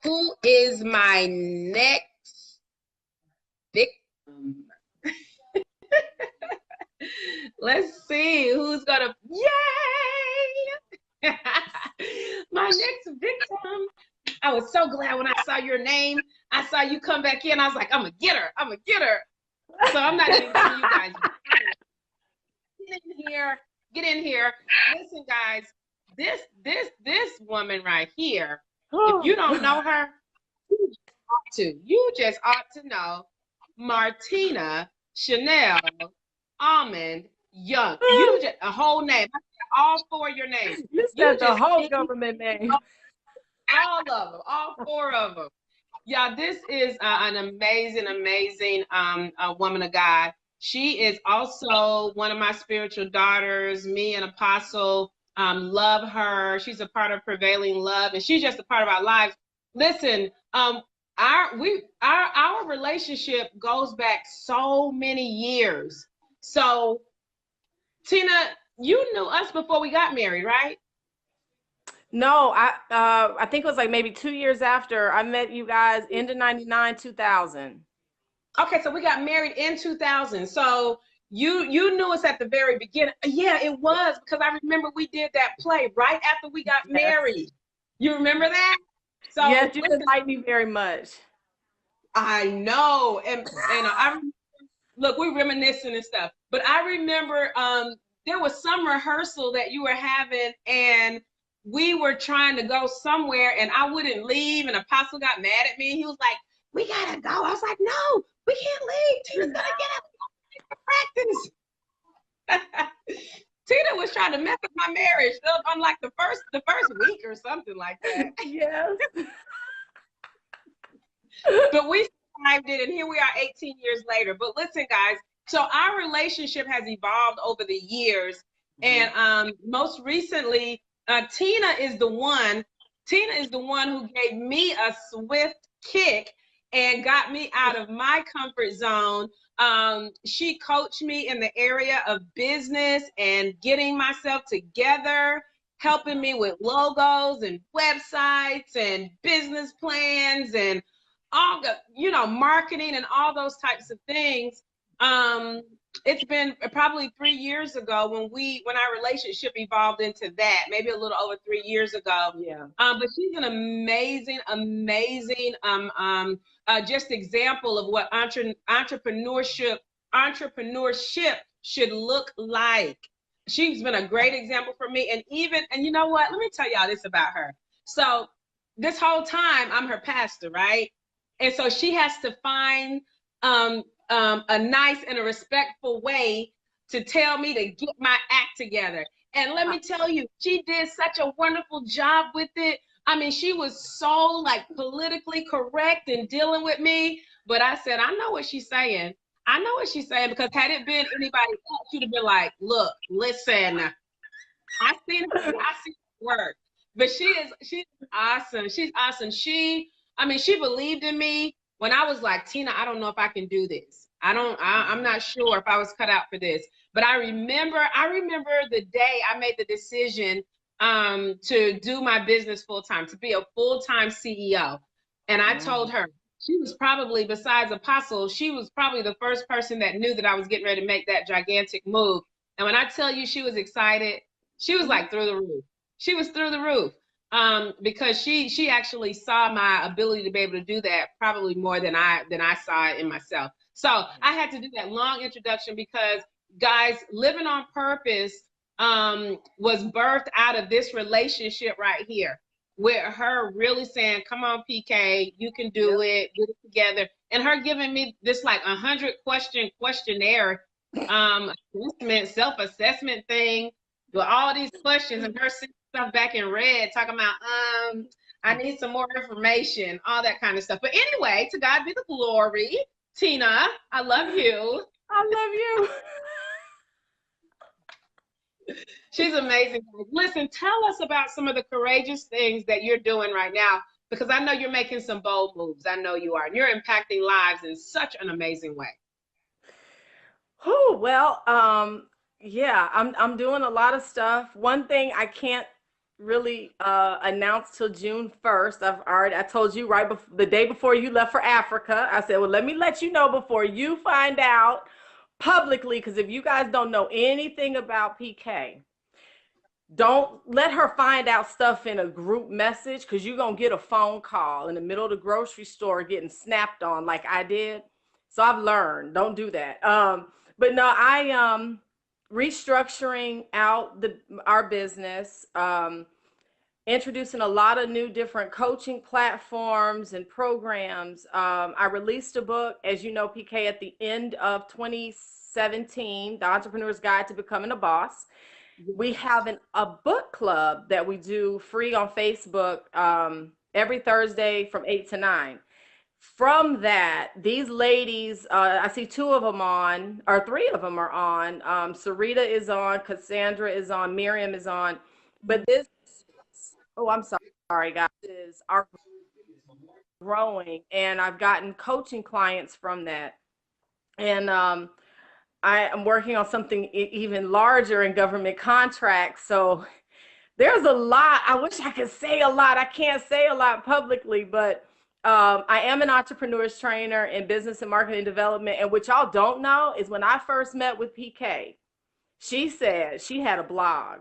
Who is my next victim? Let's see who's gonna. Yay! My next victim. I was so glad when I saw your name. I saw you come back in. I was like, I'm gonna get her. I'm gonna get her. So I'm not even giving you guys. Get in here. Get in here. Listen, guys. This woman right here. If you don't know her, you just ought to know Martina Chanel Almond Young. You just a whole name. All four of your names. You said the whole government name. All of them. All four of them. Yeah, this is an amazing, amazing woman of God. She is also one of my spiritual daughters. Me and Apostle love her. She's a part of Prevailing Love, and she's just a part of our lives. Listen, our relationship goes back so many years. So, Tina, you knew us before we got married, right? No, I think it was like maybe 2 years after I met you guys, end of 99, 2000. Okay, so we got married in 2000. So you knew us at the very beginning. Yeah, it was because I remember we did that play right after we got Yes. married. You remember that? So yes, you listen, didn't like me very much. I know, and look, we're reminiscing and stuff. But I remember there was some rehearsal that you were having, and we were trying to go somewhere, and I wouldn't leave, and Apostle got mad at me. He was like, "We gotta go." I was like, "No, we can't leave. Tina's gonna get up for practice." Tina was trying to mess up my marriage on like the first week or something like that. Yes. But we survived it, and here we are 18 years later. But listen, guys, so our relationship has evolved over the years, and most recently, Tina is the one. Tina is the one who gave me a swift kick and got me out of my comfort zone. She coached me in the area of business and getting myself together, helping me with logos and websites and business plans and all the marketing and all those types of things. It's been probably 3 years ago when our relationship evolved into that, maybe a little over 3 years ago. Yeah. But she's an amazing just example of what entrepreneurship should look like. She's been a great example for me, and you know what, let me tell y'all this about her. So this whole time I'm her pastor, right? And so she has to find a nice and a respectful way to tell me to get my act together. And let me tell you, she did such a wonderful job with it. I mean, she was so like politically correct in dealing with me. But I said, I know what she's saying. I know what she's saying, because had it been anybody else, she'd have been like, look, listen, I seen her work. But she's awesome. She's awesome. She believed in me when I was like, Tina, I don't know if I can do this. I'm not sure if I was cut out for this. But I remember the day I made the decision to do my business full time, to be a full-time CEO. And I told her, she was probably, besides Apostle, she was probably the first person that knew that I was getting ready to make that gigantic move. And when I tell you she was excited, she was like through the roof. She was through the roof, because she actually saw my ability to be able to do that probably more than I saw it in myself. So I had to do that long introduction because, guys, living on purpose was birthed out of this relationship right here, with her really saying, "Come on, PK, you can do it. Get it together," and her giving me this like 100-question questionnaire, self-assessment thing with all these questions, and her sitting stuff back in red, talking about, I need some more information, all that kind of stuff. But anyway, to God be the glory. Tina, I love you. I love you. She's amazing. Listen, tell us about some of the courageous things that you're doing right now, because I know you're making some bold moves. I know you are. And you're impacting lives in such an amazing way. Oh, well, yeah, I'm doing a lot of stuff. One thing I can't really announced till June 1st. I told you right before, the day before you left for Africa. I said, well, let me let you know before you find out publicly, because if you guys don't know anything about PK, don't let her find out stuff in a group message, because you're going to get a phone call in the middle of the grocery store getting snapped on like I did. So I've learned, don't do that. But no, I restructuring out our business, introducing a lot of new different coaching platforms and programs. I released a book, as you know, PK, at the end of 2017, The Entrepreneur's Guide to Becoming a Boss. We have a book club that we do free on Facebook every Thursday from 8 to 9. From that, these ladies, I see two of them on, or three of them are on. Sarita is on, Cassandra is on, Miriam is on. But this, oh, I'm sorry, guys, is our growing, and I've gotten coaching clients from that. And I am working on something even larger in government contracts. So there's a lot. I wish I could say a lot. I can't say a lot publicly, but I am an entrepreneur's trainer in business and marketing development. And what y'all don't know is when I first met with PK, she said she had a blog.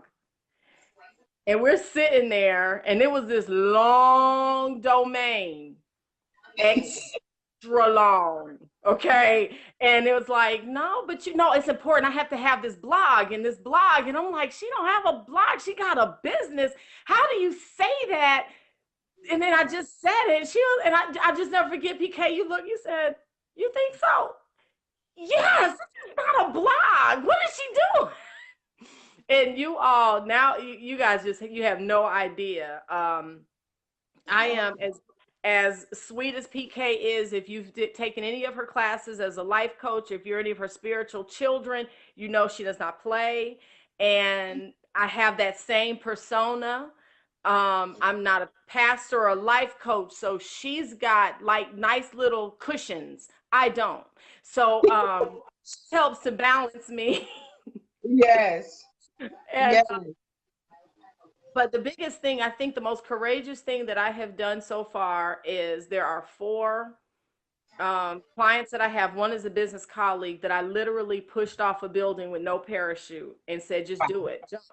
And we're sitting there, and it was this long domain, extra long, okay? And it was like, no, but you know, it's important. I have to have this blog and this blog. And I'm like, she don't have a blog. She got a business. How do you say that? And then I just said it. And I just never forget, PK, you said, you think so? Yes, it's not a blog. What is she doing? And you all, now you guys you have no idea. I am as sweet as PK is. If you've taken any of her classes as a life coach, if you're any of her spiritual children, you know she does not play. And I have that same persona. I'm not a pastor or a life coach, so she's got like nice little cushions. I don't. So helps to balance me. Yes. And, Yes. But the biggest thing, I think the most courageous thing that I have done so far is there are 4 clients that I have. One is a business colleague that I literally pushed off a building with no parachute and said, just do it. Jump.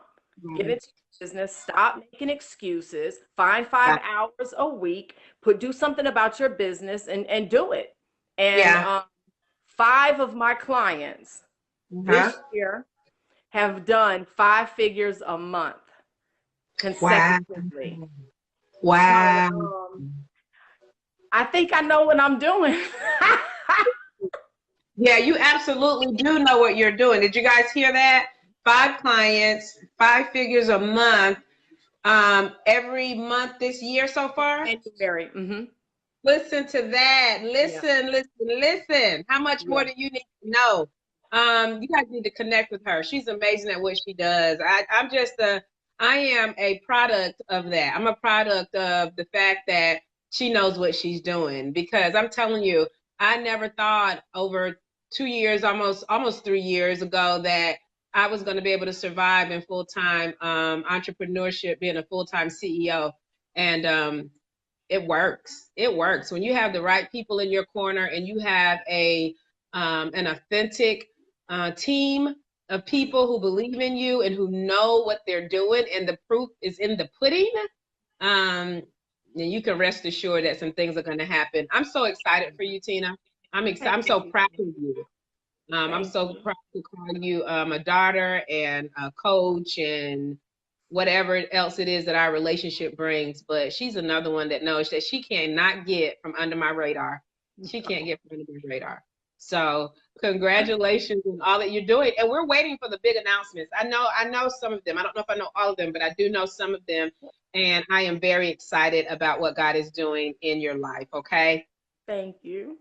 Get into business. Stop making excuses. Find 5 hours a week. Do something about your business and do it. And 5 of my clients this year have done 5 figures a month consecutively. Wow. So, I think I know what I'm doing. Yeah, you absolutely do know what you're doing. Did you guys hear that? 5 clients, 5 figures a month, every month this year so far. January. Mm-hmm. Listen to that. Listen. How much more do you need to know? You guys need to connect with her. She's amazing at what she does. I am a product of that. I'm a product of the fact that she knows what she's doing, because I'm telling you, I never thought over 2 years, almost 3 years ago, that I was going to be able to survive in full-time entrepreneurship, being a full-time CEO. And it works. It works when you have the right people in your corner and you have an authentic team of people who believe in you and who know what they're doing, and the proof is in the pudding. And you can rest assured that some things are going to happen. I'm so excited for you, Tina. I'm excited. I'm so proud of you. I'm so proud to call you a daughter and a coach and whatever else it is that our relationship brings. But she's another one that knows that she cannot get from under my radar. She can't get from under my radar. So congratulations on all that you're doing. And we're waiting for the big announcements. I know some of them. I don't know if I know all of them, but I do know some of them. And I am very excited about what God is doing in your life. Okay. Thank you.